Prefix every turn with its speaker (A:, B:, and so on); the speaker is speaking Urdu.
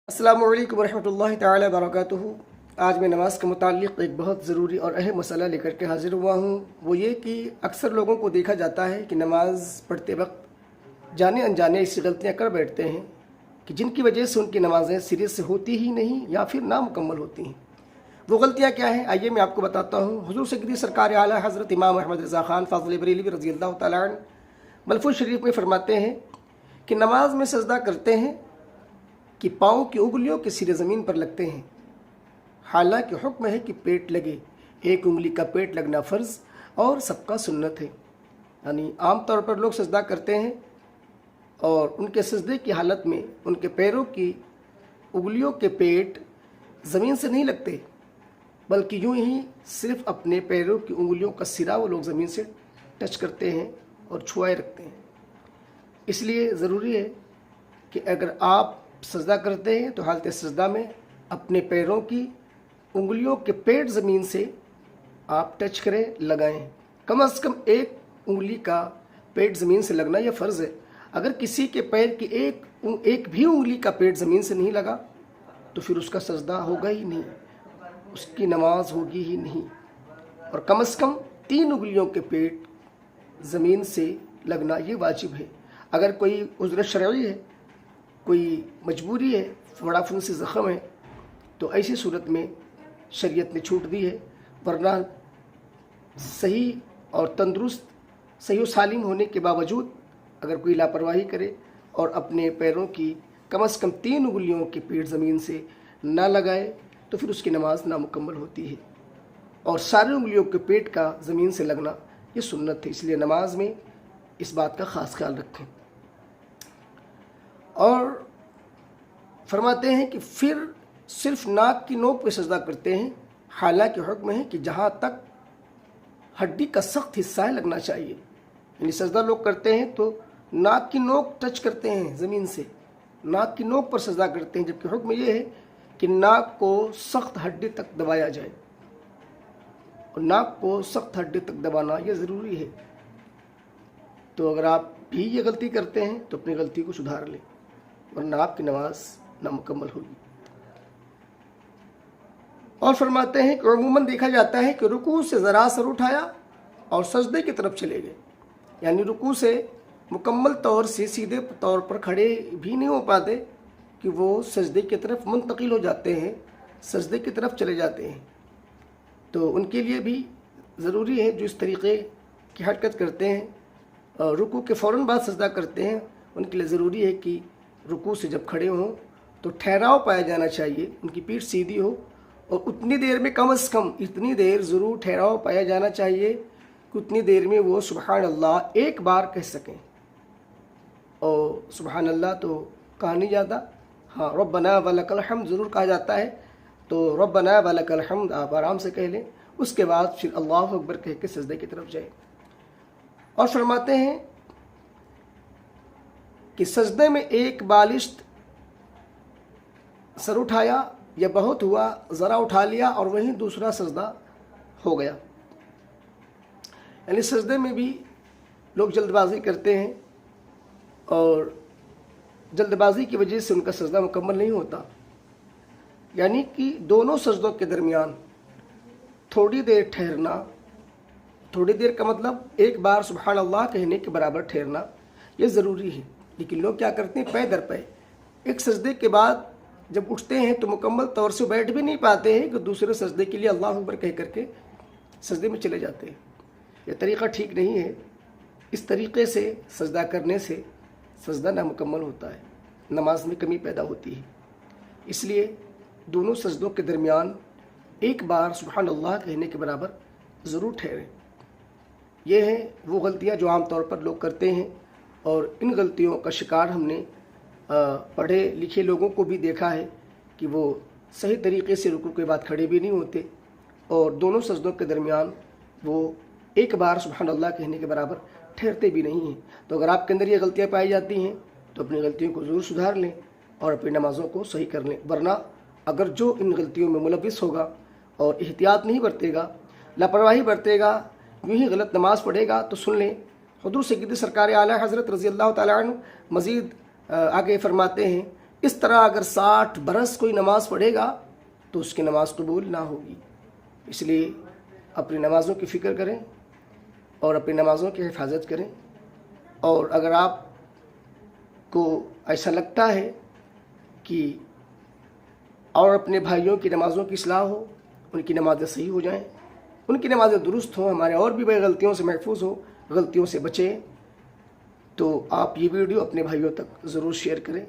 A: السلام علیکم ورحمۃ اللہ تعالی وبرکاتہ۔ آج میں نماز کے متعلق ایک بہت ضروری اور اہم مسئلہ لے کر کے حاضر ہوا ہوں۔ وہ یہ کہ اکثر لوگوں کو دیکھا جاتا ہے کہ نماز پڑھتے وقت جانے انجانے ایسی غلطیاں کر بیٹھتے ہیں کہ جن کی وجہ سے ان کی نمازیں سرے سے ہوتی ہی نہیں یا پھر نامکمل ہوتی ہیں۔ وہ غلطیاں کیا ہیں؟ آئیے میں آپ کو بتاتا ہوں۔ حضور سیدی سرکار اعلیٰ حضرت امام احمد رضا خان فاضل بریلوی رضی اللہ تعالیٰ عنہ ملفوظ شریف میں فرماتے ہیں کہ نماز میں سجدہ کرتے ہیں کہ پاؤں کی انگلیوں کے سرے زمین پر لگتے ہیں، حالانکہ حکم ہے کہ پیٹ لگے۔ ایک انگلی کا پیٹ لگنا فرض اور سب کا سنت ہے۔ یعنی عام طور پر لوگ سجدہ کرتے ہیں اور ان کے سجدے کی حالت میں ان کے پیروں کی انگلیوں کے پیٹ زمین سے نہیں لگتے، بلکہ یوں ہی صرف اپنے پیروں کی انگلیوں کا سرا وہ لوگ زمین سے ٹچ کرتے ہیں اور چھوائے رکھتے ہیں۔ اس لیے ضروری ہے کہ اگر آپ سجدہ کرتے ہیں تو حالت سجدہ میں اپنے پیروں کی انگلیوں کے پیٹ زمین سے آپ ٹچ کریں، لگائیں۔ کم از کم ایک انگلی کا پیٹ زمین سے لگنا یہ فرض ہے۔ اگر کسی کے پیر کی ایک بھی انگلی کا پیٹ زمین سے نہیں لگا تو پھر اس کا سجدہ ہوگا ہی نہیں، اس کی نماز ہوگی ہی نہیں۔ اور کم از کم 3 انگلیوں کے پیٹ زمین سے لگنا یہ واجب ہے۔ اگر کوئی عذر شرعی ہے، کوئی مجبوری ہے، فوڑا پھنسی زخم ہے، تو ایسی صورت میں شریعت نے چھوٹ دی ہے، ورنہ صحیح اور تندرست، صحیح و سالم ہونے کے باوجود اگر کوئی لاپرواہی کرے اور اپنے پیروں کی کم از کم 3 انگلیوں کے پیٹ زمین سے نہ لگائے تو پھر اس کی نماز نامکمل ہوتی ہے۔ اور ساری انگلیوں کے پیٹ کا زمین سے لگنا یہ سنت ہے، اس لیے نماز میں اس بات کا خاص خیال رکھیں۔ اور فرماتے ہیں کہ پھر صرف ناک کی نوک پہ سجدہ کرتے ہیں، حالانکہ حکم ہے کہ جہاں تک ہڈی کا سخت حصہ ہے لگنا چاہیے۔ یعنی سجدہ لوگ کرتے ہیں تو ناک کی نوک ٹچ کرتے ہیں زمین سے، ناک کی نوک پر سجدہ کرتے ہیں، جبکہ حکم یہ ہے کہ ناک کو سخت ہڈی تک دبایا جائے، اور ناک کو سخت ہڈی تک دبانا یہ ضروری ہے۔ تو اگر آپ بھی یہ غلطی کرتے ہیں تو اپنی غلطی کو سدھار لیں، ورنہ آپ کی نماز نامکمل ہوگی۔ اور فرماتے ہیں کہ عموماً دیکھا جاتا ہے کہ رکوع سے ذرا سر اٹھایا اور سجدے کی طرف چلے گئے، یعنی رکوع سے مکمل طور سے سیدھے طور پر کھڑے بھی نہیں ہو پاتے کہ وہ سجدے کی طرف منتقل ہو جاتے ہیں، سجدے کی طرف چلے جاتے ہیں۔ تو ان کے لیے بھی ضروری ہے، جو اس طریقے کی حرکت کرتے ہیں، رکوع کے فوراً بعد سجدہ کرتے ہیں، ان کے لیے ضروری ہے کہ رکوع سے جب کھڑے ہوں تو ٹھہراؤ پایا جانا چاہیے، ان کی پیٹھ سیدھی ہو، اور اتنی دیر میں کم از کم اتنی دیر ضرور ٹھہراؤ پایا جانا چاہیے کہ اتنی دیر میں وہ سبحان اللہ ایک بار کہہ سکیں۔ اور سبحان اللہ تو کہا نہیں جاتا، ہاں ربنا ولک الحمد ضرور کہا جاتا ہے، تو ربنا ولک الحمد آپ آرام سے کہہ لیں، اس کے بعد پھر اللہ اکبر کہہ کے سجدے کی طرف جائیں۔ اور فرماتے ہیں کہ سجدے میں ایک بالشت سر اٹھایا یا بہت ہوا ذرا اٹھا لیا اور وہیں دوسرا سجدہ ہو گیا۔ یعنی سجدے میں بھی لوگ جلد بازی کرتے ہیں اور جلد بازی کی وجہ سے ان کا سجدہ مکمل نہیں ہوتا۔ یعنی کہ دونوں سجدوں کے درمیان تھوڑی دیر ٹھہرنا، تھوڑی دیر کا مطلب ایک بار سبحان اللہ کہنے کے برابر ٹھہرنا یہ ضروری ہے، لیکن لوگ کیا کرتے ہیں، پے در پے ایک سجدے کے بعد جب اٹھتے ہیں تو مکمل طور سے بیٹھ بھی نہیں پاتے ہیں کہ دوسرے سجدے کے لیے اللہ اکبر کہہ کر کے سجدے میں چلے جاتے ہیں۔ یہ طریقہ ٹھیک نہیں ہے، اس طریقے سے سجدہ کرنے سے سجدہ نامکمل ہوتا ہے، نماز میں کمی پیدا ہوتی ہے۔ اس لیے دونوں سجدوں کے درمیان ایک بار سبحان اللہ کہنے کے برابر ضرور ٹھہریں۔ یہ ہیں وہ غلطیاں جو عام طور پر لوگ کرتے ہیں، اور ان غلطیوں کا شکار ہم نے پڑھے لکھے لوگوں کو بھی دیکھا ہے کہ وہ صحیح طریقے سے رکوع کے بعد کھڑے بھی نہیں ہوتے، اور دونوں سجدوں کے درمیان وہ ایک بار سبحان اللہ کہنے کے برابر ٹھہرتے بھی نہیں ہیں۔ تو اگر آپ کے اندر یہ غلطیاں پائی جاتی ہیں تو اپنی غلطیوں کو ضرور سدھار لیں اور اپنی نمازوں کو صحیح کر لیں، ورنہ اگر جو ان غلطیوں میں ملوث ہوگا اور احتیاط نہیں برتے گا، لاپرواہی برتے گا، یوں ہی غلط نماز پڑھے گا، تو سن لیں حضور سیدی سرکار اعلیٰ حضرت رضی اللہ تعالیٰ عنہ مزید آگے فرماتے ہیں اس طرح اگر 60 برس کوئی نماز پڑھے گا تو اس کی نماز قبول نہ ہوگی۔ اس لیے اپنی نمازوں کی فکر کریں اور اپنی نمازوں کی حفاظت کریں، اور اگر آپ کو ایسا لگتا ہے کہ اور اپنے بھائیوں کی نمازوں کی اصلاح ہو، ان کی نمازیں صحیح ہو جائیں، ان کی نمازیں درست ہوں، ہمارے اور بھی بڑی غلطیوں سے محفوظ ہو، غلطیوں سے بچیں، تو آپ یہ ویڈیو اپنے بھائیوں تک ضرور شیئر کریں۔